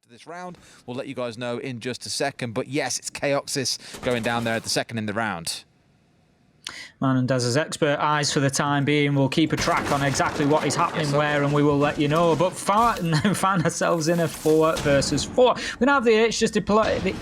after this round. We'll let you guys know in just a second. But yes, it's Chaoxis going down there at the second in the round. Man and Dez's expert eyes for the time being will keep a track on exactly what is happening where, and we will let you know. But now find ourselves in a 4 versus 4. We're going to have the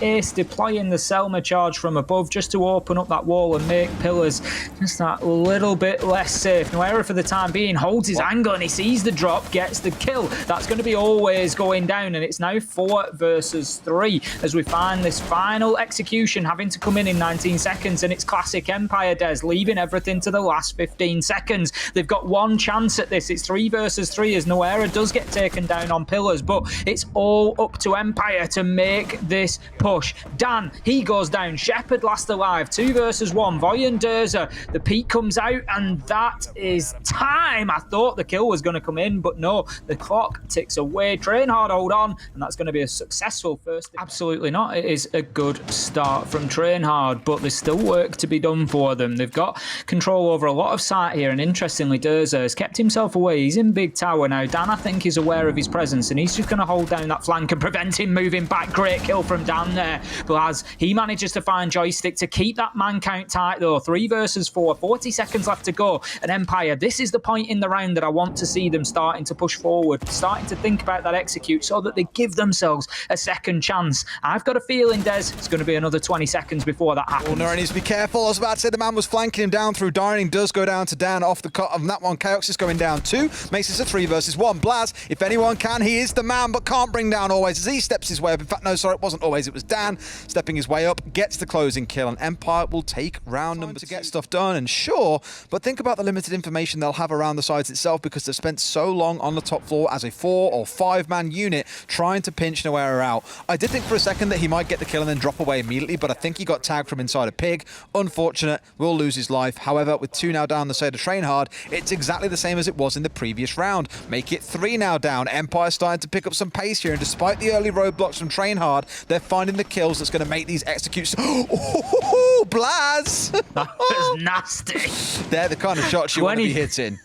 Ace deploying the Selma charge from above just to open up that wall and make pillars just that little bit less safe. Noera for the time being holds his angle and he sees the drop, gets the kill. That's going to be always going down, and it's now 4 versus 3 as we find this final execution having to come in 19 seconds, and it's classic Empire Des leaving everything to the last 15 seconds. They've got one chance at this. It's 3 versus 3 as Noera does get taken down on pillars, but it's all up to Empire to make this push. Dan, he goes down. Shepard last alive. 2 versus 1. Voy and Durza. The peak comes out, and that is time. I thought the kill was going to come in, but no. The clock ticks away. TrainHard hold on, and that's going to be a successful first. Absolutely not. It is a good start from TrainHard, but there's still work to be done for them. They've got control over a lot of site here, and interestingly, Durza has kept himself away. He's in big tower now. Dan, I think, is aware of his presence, and he's just going to hold down that flank and prevent him moving back. Great kill from Dan there. Blaz, he manages to find Joystick to keep that man count tight, though. 3 versus 4, 40 seconds left to go. And Empire, this is the point in the round that I want to see them starting to push forward, starting to think about that execute so that they give themselves a second chance. I've got a feeling, Des, it's going to be another 20 seconds before that happens. Oh, no, he needs to be careful. I was about to say the man was flanking him down through Dining. Does go down to Dan off the cut of that one. Chaoxis going down 2. Makes this a 3 versus 1. Blaz, if anyone can, he is the man, but can't bring down Always as he steps his way up. In fact, no, sorry, it wasn't Always, it was Dan stepping his way up, gets the closing kill, and Empire will take round number to get stuff done. And sure, but think about the limited information they'll have around the sides itself, because they've spent so long on the top floor as a 4 or 5 man unit trying to pinch Noera out. I did think for a second that he might get the kill and then drop away immediately, but I think he got tagged from inside a pig. Unfortunate, will lose his life. However, with 2 now down the side of TrainHard, it's exactly the same as it was in the previous round. Make it 3 now down. Empire starting to pick up some pace here, and despite the early roadblocks from TrainHard, they're finding the kills that's going to make these executes. Oh, Blaz! That was nasty. They're the kind of shots you want to be hitting.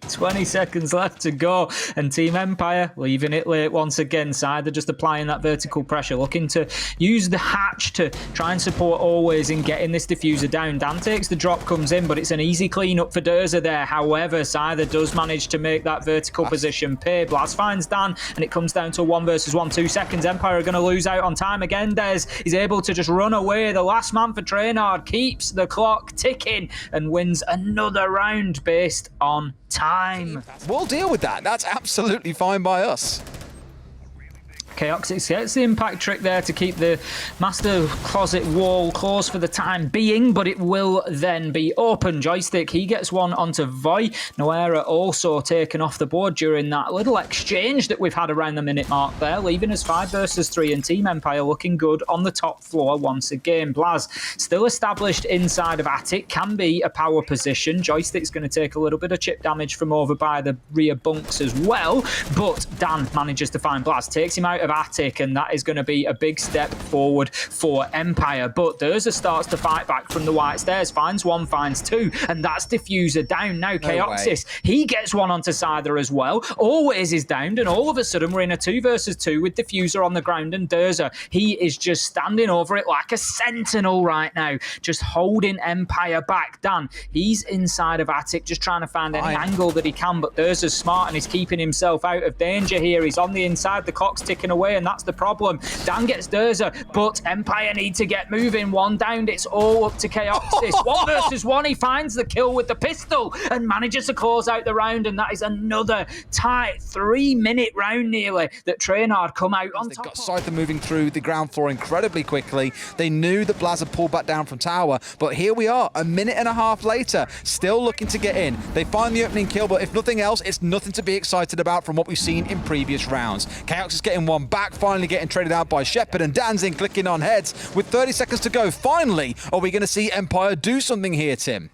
20 seconds left to go, and Team Empire leaving it late once again. Side, they're just applying that vertical pressure, looking to use the hatch to try and support Always in getting this diffuser down. Dan takes the drop, comes in, but it's an easy clean up for Durza there. However, Scyther does manage to make that vertical position pay. Blaz finds Dan, and it comes down to 1 versus 1. 2 seconds. Empire are going to lose out on time again. Des is able to just run away. The last man for TrainHard keeps the clock ticking and wins another round based on time. We'll deal with that. That's absolutely fine by us. Chaoxis gets the impact trick there to keep the master closet wall closed for the time being, but it will then be open. Joystick, he gets one onto Voy. Noera also taken off the board during that little exchange that we've had around the minute mark there, leaving us 5 versus 3, and Team Empire looking good on the top floor once again. Blaz still established inside of Attic, can be a power position. Joystick's going to take a little bit of chip damage from over by the rear bunks as well, but Dan manages to find Blaz, takes him out of Attic, and that is going to be a big step forward for Empire. But Durza starts to fight back from the white stairs, finds 1, finds 2, and that's diffuser down. Now Chaoxis, he gets one onto Scyther as well. Always is downed, and all of a sudden we're in a 2 versus 2 with diffuser on the ground, and Durza, he is just standing over it like a sentinel right now, just holding Empire back. Dan, he's inside of Attic, just trying to find any angle that he can, but Durza's smart and he's keeping himself out of danger here. He's on the inside, the clock's ticking away, and that's the problem. Dan gets Durza, but Empire need to get moving. 1 downed, it's all up to Chaoxis. 1 versus 1, he finds the kill with the pistol and manages to close out the round, and that is another tight 3-minute round nearly that TrainHard come out on top. They've got Scyther moving through the ground floor incredibly quickly. They knew that Blaz had pulled back down from tower, but here we are, a minute and a half later, still looking to get in. They find the opening kill, but if nothing else, it's nothing to be excited about from what we've seen in previous rounds. Chaoxis is getting 1 back, finally getting traded out by Shepard, and Danzing clicking on heads with 30 seconds to go. Finally, are we going to see Empire do something here, Tim?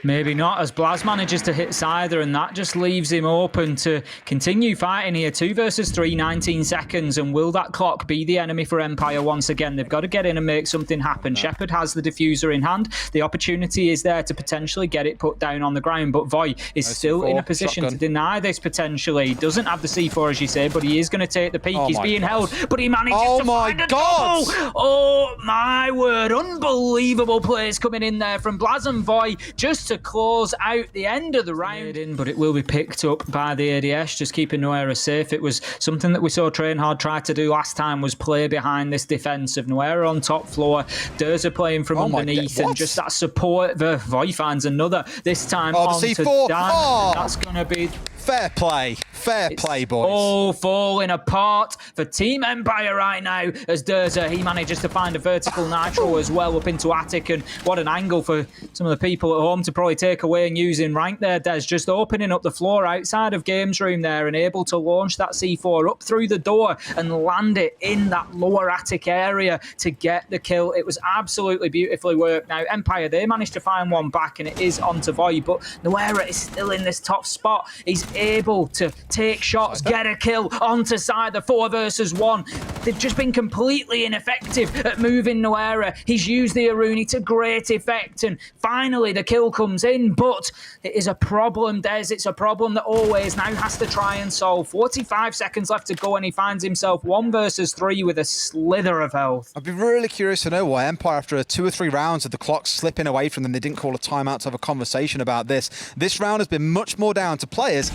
Maybe not, as Blaz manages to hit Scyther, and that just leaves him open to continue fighting here. 2 versus 3, 19 seconds, and will that clock be the enemy for Empire once again? They've got to get in and make something happen. Shepard has the diffuser in hand. The opportunity is there to potentially get it put down on the ground, but Voy is still in a position to deny this potentially. He doesn't have the C4, as you say, but he is going to take the peak. He's being held, but he manages to find a double. Oh my word, unbelievable plays coming in there from Blaz and Voy just to close out the end of the round. But it will be picked up by the ADS, just keeping Nuera safe. It was something that we saw TrainHard try to do last time, was play behind this defense of Nuera on top floor, Durza playing from underneath, and just that support. The Voy finds another, this time on to Dan. That's going to be... Fair play. Fair play, boys. All falling apart for Team Empire right now, as Durza, he manages to find a vertical nitro as well up into Attic, and what an angle for some of the people at home to probably take away and use in rank there. Des just opening up the floor outside of Games Room there and able to launch that C4 up through the door and land it in that lower Attic area to get the kill. It was absolutely beautifully worked. Now, Empire, they managed to find one back, and it is onto Void, but Nuera is still in this top spot. He's able to take shots, get a kill onto Scyther. 4 versus 1. They've just been completely ineffective at moving Nuera. He's used the Aruni to great effect, and finally the kill comes in, but it is a problem, Des. It's a problem that Always now has to try and solve. 45 seconds left to go, and he finds himself 1 versus 3 with a slither of health. I'd be really curious to know why Empire, after 2 or 3 rounds of the clock slipping away from them, they didn't call a timeout to have a conversation about this. This round has been much more down to players,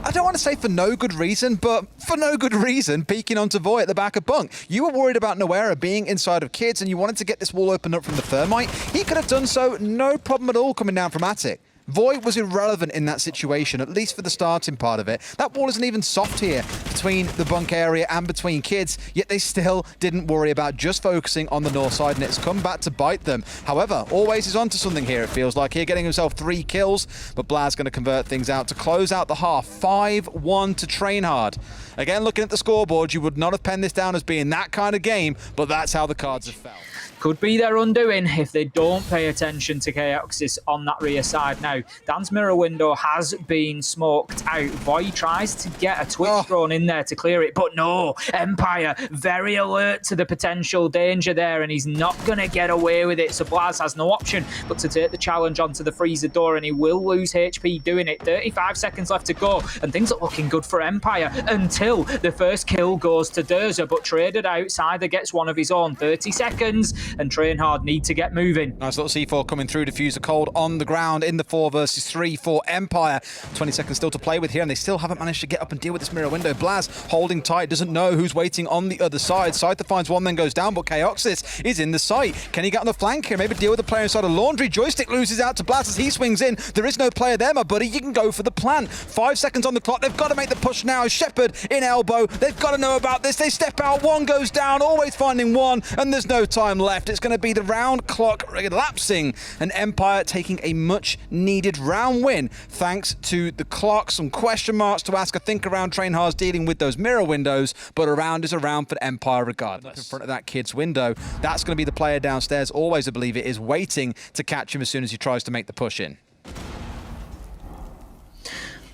I don't want to say for no good reason, but for no good reason, peeking onto Voy at the back of Bunk. You were worried about Nuera being inside of Kids, and you wanted to get this wall opened up from the Thermite. He could have done so, no problem at all coming down from Attic. Void was irrelevant in that situation, at least for the starting part of it. That wall isn't even soft here between the Bunk area and between Kids, yet they still didn't worry about just focusing on the north side, and it's come back to bite them. However, Always is onto something here, it feels like. Here, getting himself 3 kills, but Blaz going to convert things out to close out the half. 5-1 to TrainHard. Again, looking at the scoreboard, you would not have penned this down as being that kind of game, but that's how the cards have fell. Could be their undoing if they don't pay attention to Chaoxis on that rear side. Now, Dan's mirror window has been smoked out. Voy tries to get a Twitch thrown in there to clear it, but no. Empire, very alert to the potential danger there, and he's not going to get away with it. So Blaz has no option but to take the challenge onto the freezer door, and he will lose HP doing it. 35 seconds left to go, and things are looking good for Empire until the first kill goes to Durza, but traded out. Scyther gets one of his own. 30 seconds. And TrainHard need to get moving. Nice little C4 coming through. Diffuser cold on the ground in the 4 versus 3 for Empire. 20 seconds still to play with here, and they still haven't managed to get up and deal with this mirror window. Blaz holding tight, doesn't know who's waiting on the other side. Scyther finds one, then goes down, but Chaoxis is in the site. Can he get on the flank here? Maybe deal with the player inside of Laundry. Joystick loses out to Blaz as he swings in. There is no player there, my buddy. You can go for the plant. 5 seconds on the clock. They've got to make the push now. Shepard in elbow. They've got to know about this. They step out. One goes down. Always finding one, and there's no time left. It's going to be the round clock elapsing, and Empire taking a much needed round win thanks to the clock. Some question marks to ask, I think, around TrainHard's dealing with those mirror windows, but a round is a round for Empire regardless. In front of that Kid's window, that's going to be the player downstairs. Always, I believe it is, waiting to catch him as soon as he tries to make the push in.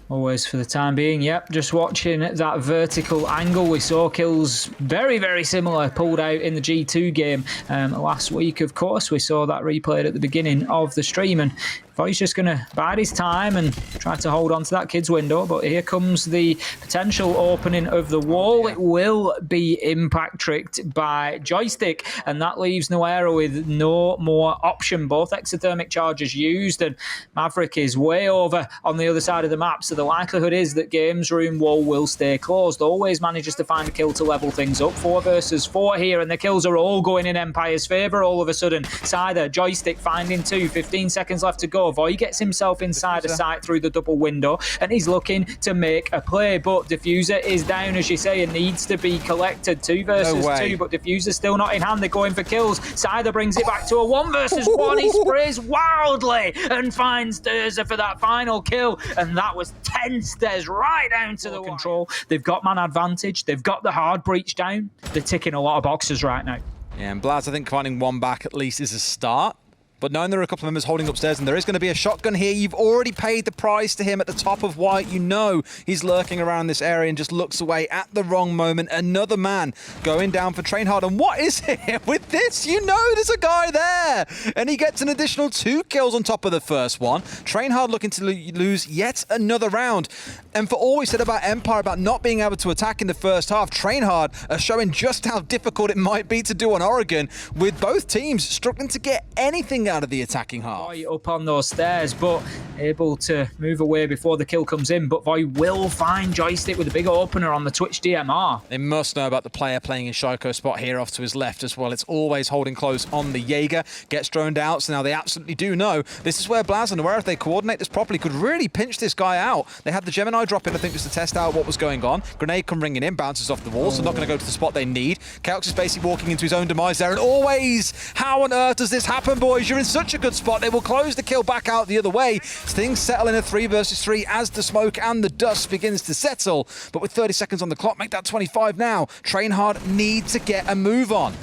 Always for the time being, yep, just watching that vertical angle. We saw kills very, very similar pulled out in the G2 game last week, of course. We saw that replayed at the beginning of the stream, and Voy's just going to bide his time and try to hold on to that Kid's window, but here comes the potential opening of the wall. It will be impact tricked by Joystick, and that leaves Nuera with no more option. Both exothermic charges used, and Maverick is way over on the other side of the map, so the likelihood is that Games Room wall will stay closed. Always manages to find a kill to level things up. 4 versus 4 here, and the kills are all going in Empire's favour all of a sudden. Scyther, Joystick finding 2, 15 seconds left to go. Voy gets himself inside a site through the double window, and he's looking to make a play, but Diffuser is down, as you say, and needs to be collected. 2 versus 2, but Diffuser's still not in hand. They're going for kills. Scyther brings it back to a 1 versus 1. He sprays wildly and finds Durza for that final kill, and that was tense. There's right down to the control. They've got man advantage. They've got the hard breach down. They're ticking a lot of boxes right now. Yeah, and Blaz, I think finding one back at least is a start. but knowing there are a couple of members holding upstairs and there is going to be a shotgun here, you've already paid the price to him at the top of white. You know he's lurking around this area and just looks away at the wrong moment. Another man going down for TrainHard. And what is it with this? You know there's a guy there. And he gets an additional 2 kills on top of the first one. TrainHard looking to lose yet another round. And for all we said about Empire, about not being able to attack in the first half, TrainHard are showing just how difficult it might be to do on Oregon, with both teams struggling to get anything out of the attacking half. Voy up on those stairs, but able to move away before the kill comes in. But Voy will find Joystick with a big opener on the Twitch DMR. They must know about the player playing in Shiko's spot here off to his left as well. It's always holding close on the Jaeger. Gets droned out, so now they absolutely do know this is where Blaz and Aware, if they coordinate this properly, could really pinch this guy out. They had the Gemini drop in, I think, just to test out what was going on. Grenade come ringing in, bounces off the wall, so not going to go to the spot they need. Chaos is basically walking into his own demise there, and always, how on earth does this happen, boys? You're in such a good spot. They will close the kill back out the other way. Things settle in a 3 versus 3 as the smoke and the dust begins to settle. But with 30 seconds on the clock, make that 25 now. TrainHard need to get a move on.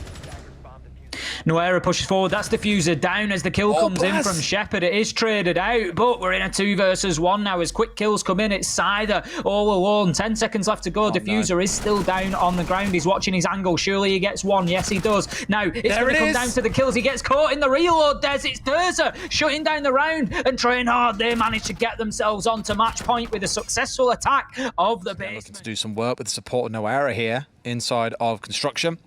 Noera pushes forward. That's Diffuser down as the kill comes in from Shepard. It is traded out, but we're in a 2 versus 1 now as quick kills come in. It's Cider all alone. 10 seconds left to go. Diffuser is still down on the ground. He's watching his angle. Surely he gets one. Yes, he does. Now, it's going to come down to the kills. He gets caught in the reload, Des. It's Durza shutting down the round, and TrainHard, they manage to get themselves onto match point with a successful attack of the base. Looking to do some work with the support of Noera here inside of construction.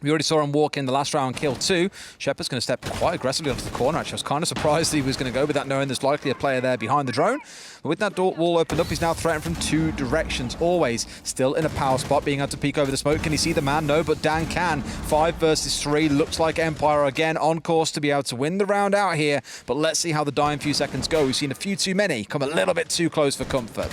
We already saw him walk in the last round, kill 2. Shepard's going to step quite aggressively onto the corner. Actually, I was kind of surprised he was going to go with that, knowing there's likely a player there behind the drone. But with that wall opened up, he's now threatened from 2 directions. Always still in a power spot, being able to peek over the smoke. Can he see the man? No, but Dan can. 5 versus 3. Looks like Empire again on course to be able to win the round out here. But let's see how the dying few seconds go. We've seen a few too many come a little bit too close for comfort.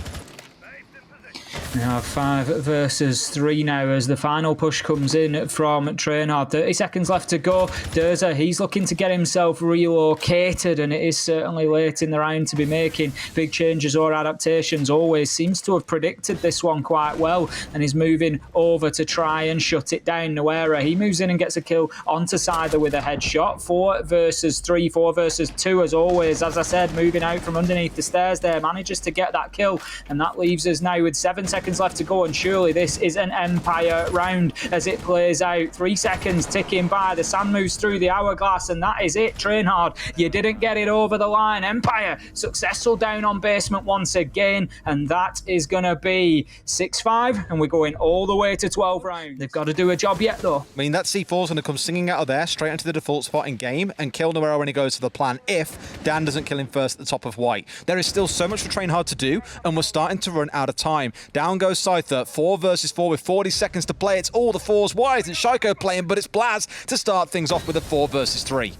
We have 5 versus 3 now as the final push comes in from TrainHard. 30 seconds left to go. Durza, he's looking to get himself relocated, and it is certainly late in the round to be making big changes or adaptations. Always seems to have predicted this one quite well, and is moving over to try and shut it down. Noera, he moves in and gets a kill onto Cider with a headshot. 4 versus 3, 4 versus 2 as always. As I said, moving out from underneath the stairs there, manages to get that kill, and that leaves us now with 7 seconds left to go, and surely this is an Empire round as it plays out. 3 seconds ticking by, the sand moves through the hourglass, and that is it. TrainHard, you didn't get it over the line. Empire successful down on basement once again, and that is gonna be 6-5, and we're going all the way to 12 rounds. They've got to do a job yet though. I mean, that C4's gonna come singing out of there straight into the default spot in game and kill Noera when he goes to the plan, if Dan doesn't kill him first at the top of white. There is still so much for TrainHard to do, and we're starting to run out of time. Down goes Scyther, 4 versus 4 with 40 seconds to play. It's all the 4s. Why isn't Shiko playing? But it's Blaz to start things off with a 4 versus 3.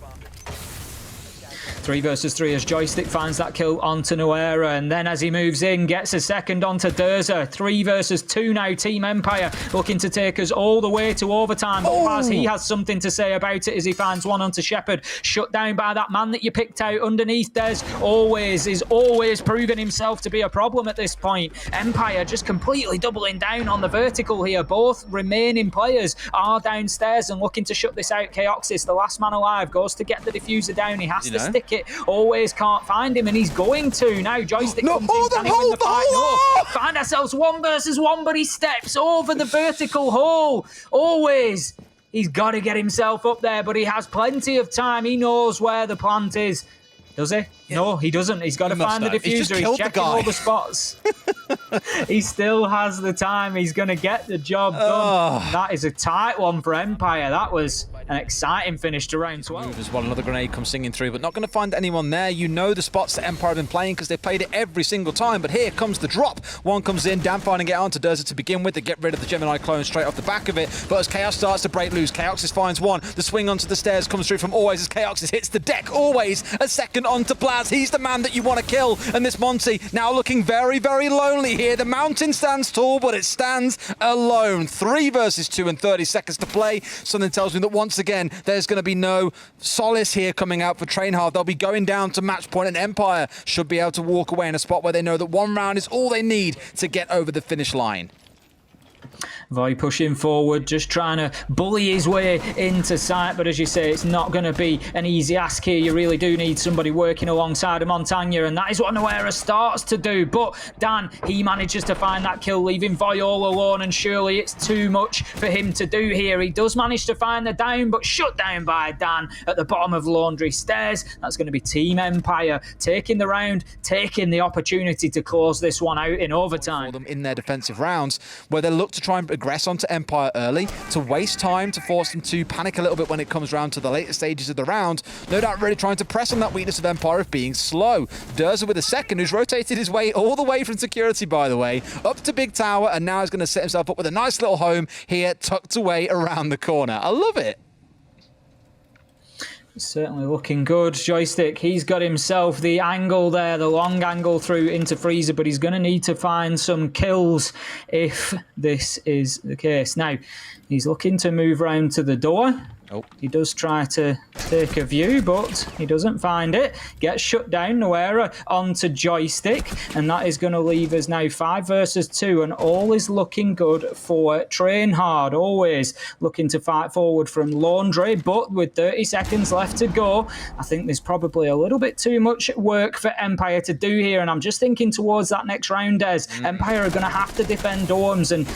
3 versus 3 as Joystick finds that kill onto Noera, and then as he moves in, gets a second onto Durza. 3 versus 2 now, Team Empire looking to take us all the way to overtime. But Baz, he has something to say about it as he finds one onto Shepard. Shut down by that man that you picked out underneath. Des is always proving himself to be a problem at this point. Empire just completely doubling down on the vertical here. Both remaining players are downstairs and looking to shut this out. Chaoxis, the last man alive, goes to get the diffuser down. He has to stick it. Always can't find him, and he's going to now. Joystick comes in, can he win the fight? No. Find ourselves 1 versus 1, but he steps over the vertical hole. Always. He's got to get himself up there, but he has plenty of time. He knows where the plant is. Does he? Yeah. No, he doesn't. He's got to find the diffuser. He's checking all the spots. He still has the time. He's going to get the job done. That is a tight one for Empire. That was an exciting finish to round 12. As well, another grenade comes singing through, but not going to find anyone there. You know the spots that Empire have been playing because they've played it every single time, but here comes the drop. One comes in, Dan finding it onto Durza to begin with to get rid of the Gemini clone straight off the back of it, but as Chaos starts to break loose, Chaoxis finds one. The swing onto the stairs comes through from Always as Chaoxis hits the deck. Always a second onto Blaz. He's the man that you want to kill, and this Monty now looking very, very lonely here. The mountain stands tall, but it stands alone. 3 versus 2 and 30 seconds to play. Something tells me that once again, there's going to be no solace here coming out for TrainHard. They'll be going down to match point, and Empire should be able to walk away in a spot where they know that 1 round is all they need to get over the finish line. Voy pushing forward, just trying to bully his way into sight, but as you say, it's not going to be an easy ask here. You really do need somebody working alongside a Montagna, and that is what Noera starts to do. But Dan, he manages to find that kill, leaving Voy all alone, and surely it's too much for him to do here. He does manage to find the down, but shut down by Dan at the bottom of Laundry Stairs. That's going to be Team Empire taking the round, taking the opportunity to close this one out in overtime. For them in their defensive rounds, where they look to try and aggress onto Empire early, to waste time, to force them to panic a little bit when it comes round to the later stages of the round. No doubt really trying to press on that weakness of Empire of being slow. Durza with a second, who's rotated his way all the way from security, by the way, up to Big Tower, and now is going to set himself up with a nice little home here, tucked away around the corner. I love it. Certainly looking good. Joystick, he's got himself the angle there, the long angle through into Freezer, but he's going to need to find some kills if this is the case. Now, he's looking to move round to the door. Oh. He does try to take a view, but he doesn't find it. Gets shut down. Noera onto Joystick, and that is going to leave us now 5 versus 2, and all is looking good for TrainHard. Always looking to fight forward from Laundry, but with 30 seconds left to go, I think there's probably a little bit too much work for Empire to do here, and I'm just thinking towards that next round, Des. Empire are going to have to defend dorms, and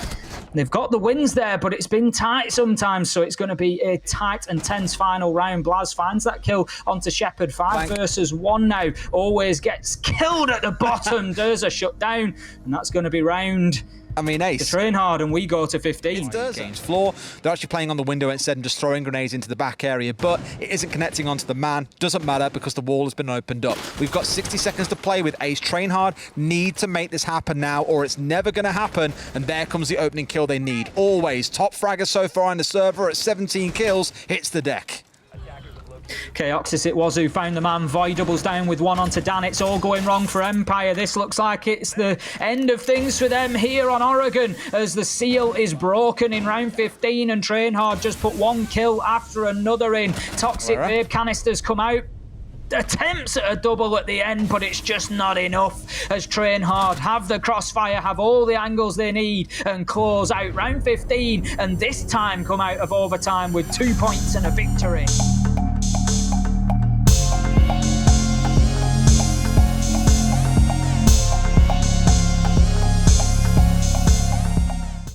they've got the wins there, but it's been tight sometimes, so it's going to be a tight and tense final round. Blaz finds that kill onto Shepard. 5 versus 1 now. Always gets killed at the bottom. Durza shut down, and that's going to be round. I mean, Ace. To TrainHard, and we go to 15. It's Durza's floor. They're actually playing on the window instead and just throwing grenades into the back area, but it isn't connecting onto the man. Doesn't matter because the wall has been opened up. We've got 60 seconds to play with Ace. TrainHard need to make this happen now, or it's never going to happen, and there comes the opening kill they need. Always. Top fragger so far on the server at 17 kills. Hits the deck. Chaoxis it was who found the man. Void doubles down with 1 onto Dan. It's all going wrong for Empire. This looks like it's the end of things for them here on Oregon, as the seal is broken in round 15, and TrainHard just put 1 kill after another in. Toxic vape canisters come out. Attempts at a double at the end, but it's just not enough, as TrainHard have the crossfire, have all the angles they need, and close out round 15, and this time come out of overtime with 2 points and a victory.